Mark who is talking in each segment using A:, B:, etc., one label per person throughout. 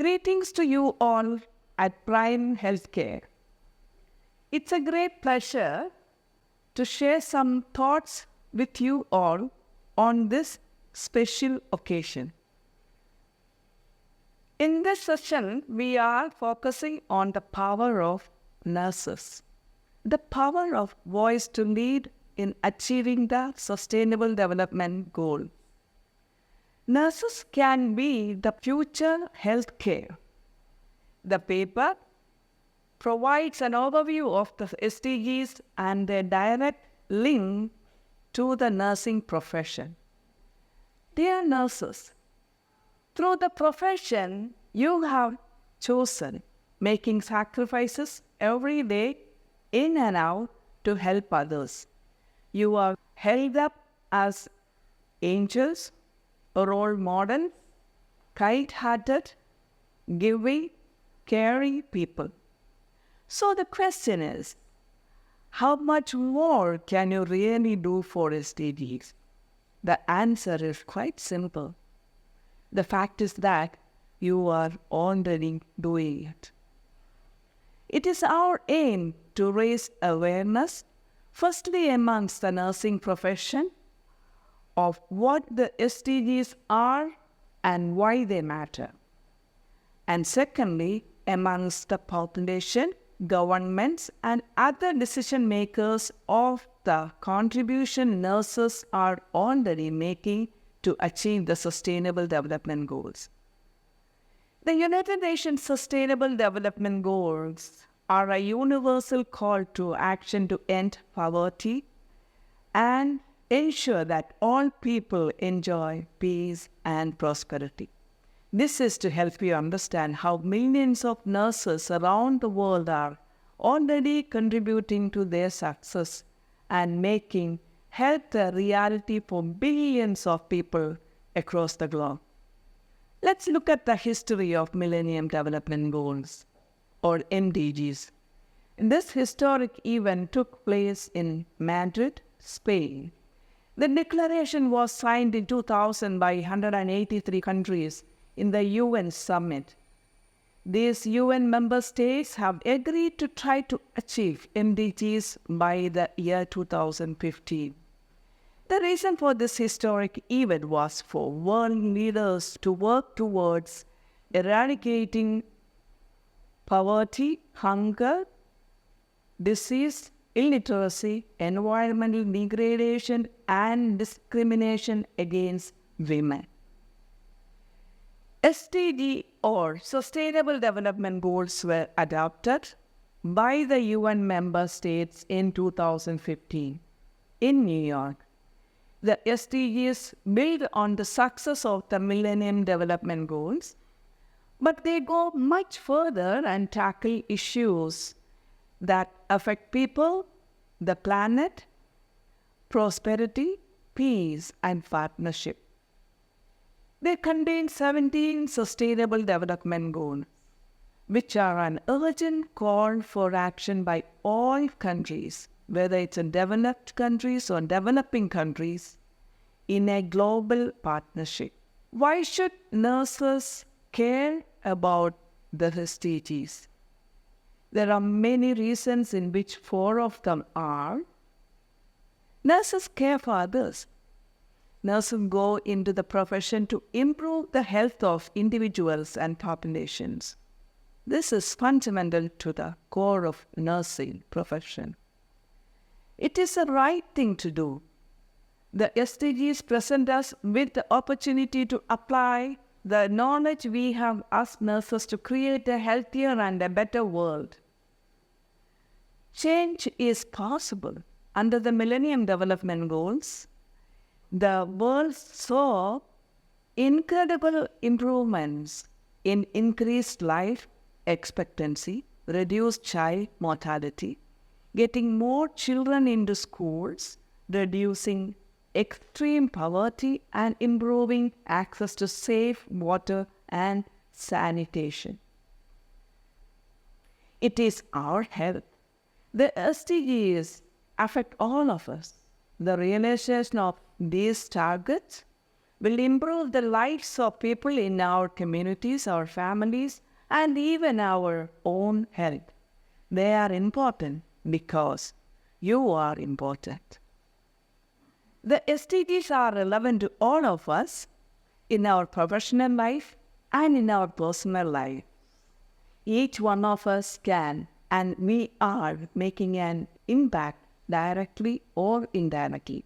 A: Greetings to you all at Prime Healthcare. It's a great pleasure to share some thoughts with you all on this special occasion. In this session, we are focusing on the power of nurses, the power of voice to lead in achieving the Sustainable Development Goal. Nurses can be the future healthcare. The paper provides an overview of the SDGs and their direct link to the nursing profession. Dear nurses, through the profession you have chosen, making sacrifices every day in and out to help others. You are held up as angels, role models, kind-hearted, giving, caring people. So the question is, how much more can you really do for SDGs? The answer is quite simple. The fact is that you are already doing it. It is our aim to raise awareness, firstly amongst the nursing profession, of what the SDGs are and why they matter. And secondly, amongst the population, governments, and other decision makers of the contribution nurses are already making to achieve the Sustainable Development Goals. The United Nations Sustainable Development Goals are a universal call to action to end poverty and ensure that all people enjoy peace and prosperity. This is to help you understand how millions of nurses around the world are already contributing to their success and making health a reality for billions of people across the globe. Let's look at the history of Millennium Development Goals, or MDGs. This historic event took place in Madrid, Spain. The declaration was signed in 2000 by 183 countries in the UN summit. These UN member states have agreed to try to achieve MDGs by the year 2015. The reason for this historic event was for world leaders to work towards eradicating poverty, hunger, disease, illiteracy, environmental degradation, and discrimination against women. SDG, or Sustainable Development Goals, were adopted by the UN member states in 2015 in New York. The SDGs build on the success of the Millennium Development Goals, but they go much further and tackle issues that affect people, the planet, prosperity, peace, and partnership. They contain 17 Sustainable Development Goals, which are an urgent call for action by all countries, whether it's in developed countries or developing countries, in a global partnership. Why should nurses care about the SDGs? There are many reasons in which 4 of them are. Nurses care for others. Nurses go into the profession to improve the health of individuals and populations. This is fundamental to the core of nursing profession. It is the right thing to do. The SDGs present us with the opportunity to apply the knowledge we have as nurses to create a healthier and a better world. Change is possible. Under the Millennium Development Goals, the world saw incredible improvements in increased life expectancy, reduced child mortality, getting more children into schools, reducing extreme poverty, and improving access to safe water and sanitation. It is our health. The SDGs affect all of us. The realization of these targets will improve the lives of people in our communities, our families, and even our own health. They are important because you are important. The SDGs are relevant to all of us in our professional life and in our personal life. Each one of us can and we are making an impact directly or indirectly.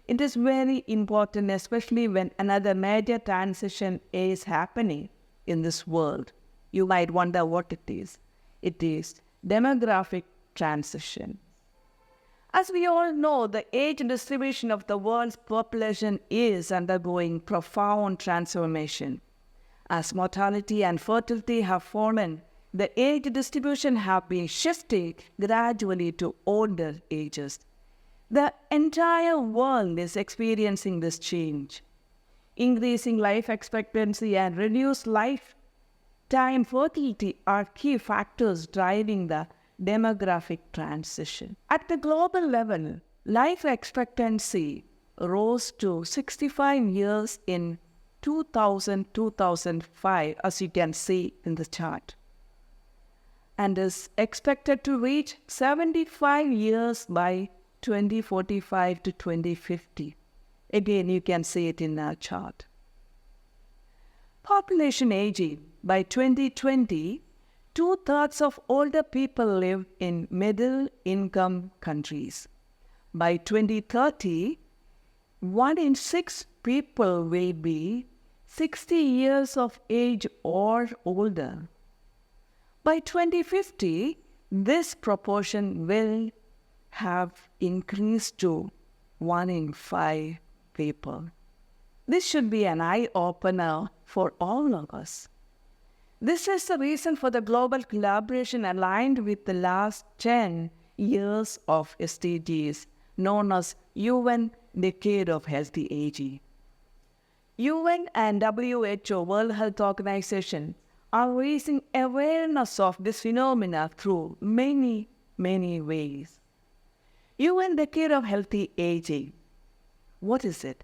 A: It is very important, especially when another major transition is happening in this world. You might wonder what it is. It is demographic transition. As we all know, the age distribution of the world's population is undergoing profound transformation. As mortality and fertility have fallen, the age distribution have been shifting gradually to older ages. The entire world is experiencing this change. Increasing life expectancy and reduced lifetime fertility are key factors driving the demographic transition. At the global level, life expectancy rose to 65 years in 2005, as you can see in the chart, and is expected to reach 75 years by 2045 to 2050. Again, you can see it in our chart. Population aging. By 2020, 2/3 of older people live in middle-income countries. By 2030, 1 in 6 people will be 60 years of age or older. By 2050, this proportion will have increased to 1 in 5 people. This should be an eye-opener for all of us. This is the reason for the global collaboration aligned with the last 10 years of SDGs, known as UN Decade of Healthy Aging. UN and WHO, World Health Organization, are raising awareness of this phenomena through many ways. UN Decade of Healthy Aging. What is it?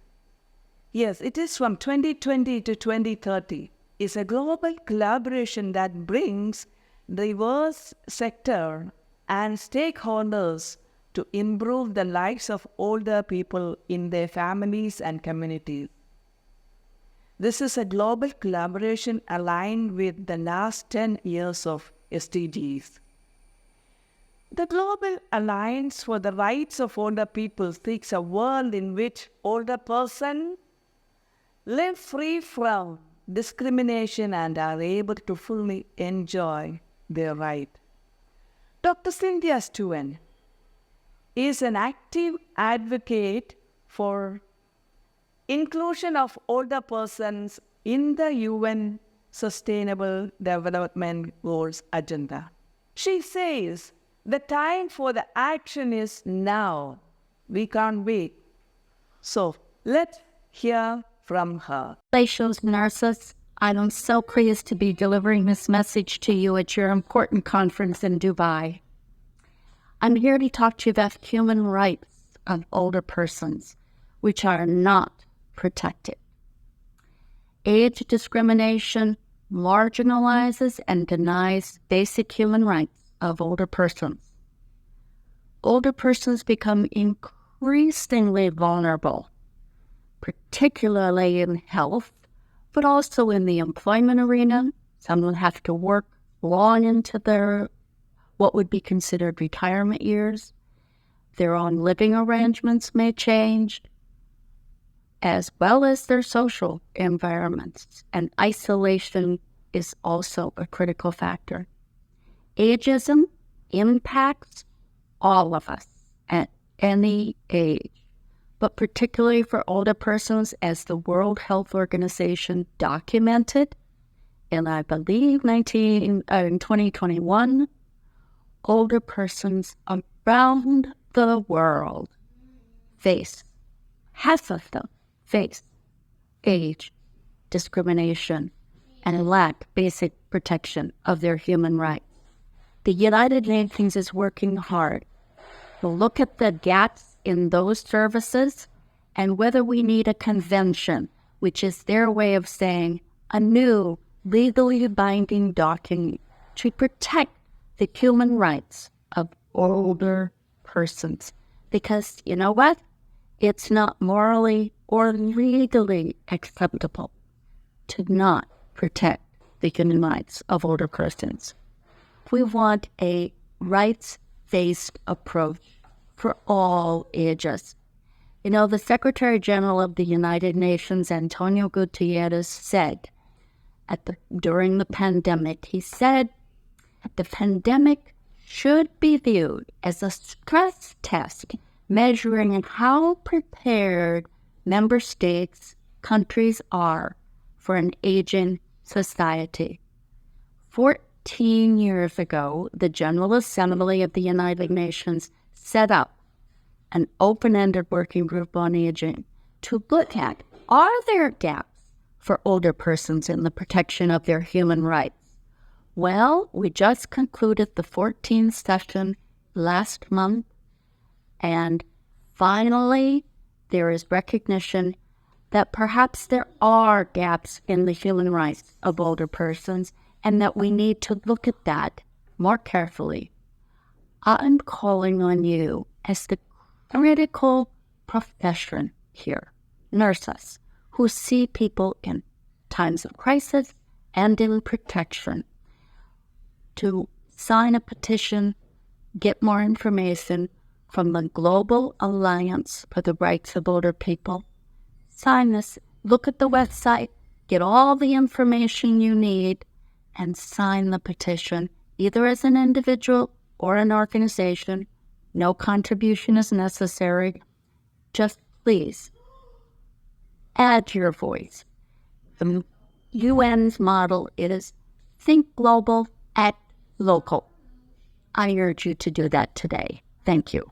A: Yes, it is from 2020 to 2030. It's a global collaboration that brings diverse sector and stakeholders to improve the lives of older people in their families and communities. This is a global collaboration aligned with the last 10 years of SDGs. The Global Alliance for the Rights of Older People seeks a world in which older persons live free from discrimination and are able to fully enjoy their right. Dr. Cynthia Stewart is an active advocate for inclusion of older persons in the UN Sustainable Development Goals agenda. She says, the time for the action is now. We can't wait. So let's hear from her.
B: Congratulations, nurses. I'm so pleased to be delivering this message to you at your important conference in Dubai. I'm here to talk to you about human rights of older persons, which are not protected. Age discrimination marginalizes and denies basic human rights of older persons. Older persons become increasingly vulnerable, particularly in health, but also in the employment arena. Some will have to work long into their what would be considered retirement years. Their own living arrangements may change, as well as their social environments, and isolation is also a critical factor. Ageism impacts all of us at any age, but particularly for older persons, as the World Health Organization documented in, I believe, in 2021, older persons around the world half of them face age discrimination and lack basic protection of their human rights. The United Nations is working hard to look at the gaps in those services and whether we need a convention which is their way of saying a new legally binding document to protect the human rights of older persons. Because you know what? It's not morally or legally acceptable to not protect the human rights of older persons. We want a rights-based approach for all ages. You know, the Secretary General of the United Nations, Antonio Guterres, said during the pandemic, he said, the pandemic should be viewed as a stress test measuring how prepared member states, countries are for an aging society. 14 years ago, the General Assembly of the United Nations set up an open-ended working group on aging to look at, are there gaps for older persons in the protection of their human rights? Well, we just concluded the 14th session last month, and finally, there is recognition that perhaps there are gaps in the human rights of older persons and that we need to look at that more carefully. I'm calling on you as the critical profession here, nurses, who see people in times of crisis and in protection, to sign a petition, get more information from the Global Alliance for the Rights of Older People. Sign this, look at the website, get all the information you need, and sign the petition, either as an individual or an organization. No contribution is necessary. Just please add your voice. The UN's model is think global, act local. I urge you to do that today. Thank you.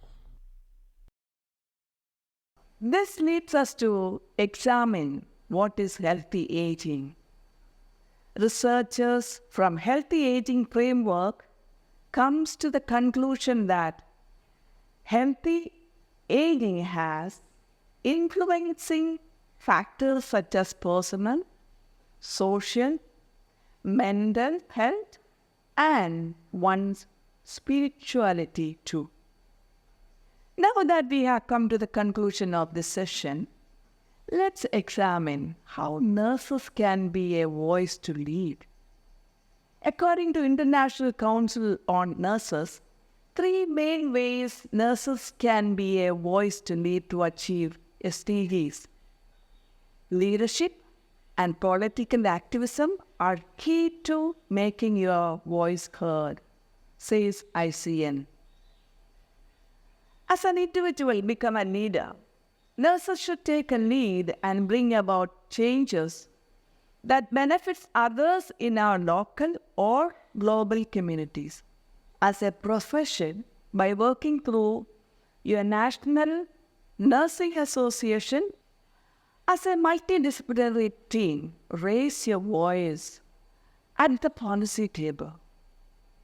A: This leads us to examine what is healthy aging. Researchers from Healthy Aging Framework comes to the conclusion that healthy aging has influencing factors such as personal, social, mental health, and one's spirituality too. Now that we have come to the conclusion of this session, let's examine how nurses can be a voice to lead. According to International Council on Nurses, 3 main ways nurses can be a voice to lead to achieve SDGs. Leadership and political activism are key to making your voice heard, says ICN. As an individual become a leader, nurses should take a lead and bring about changes that benefits others in our local or global communities. As a profession, by working through your national nursing association, as a multidisciplinary team, raise your voice at the policy table.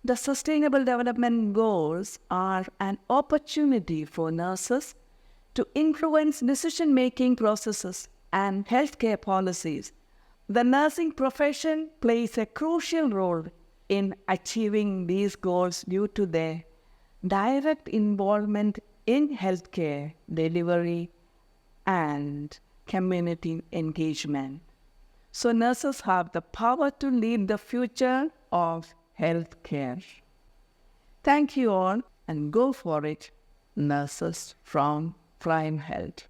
A: The Sustainable Development Goals are an opportunity for nurses to influence decision-making processes and healthcare policies. The nursing profession plays a crucial role in achieving these goals due to their direct involvement in healthcare delivery and community engagement. So nurses have the power to lead the future of healthcare. Thank you all, and go for it, nurses from Prime Health.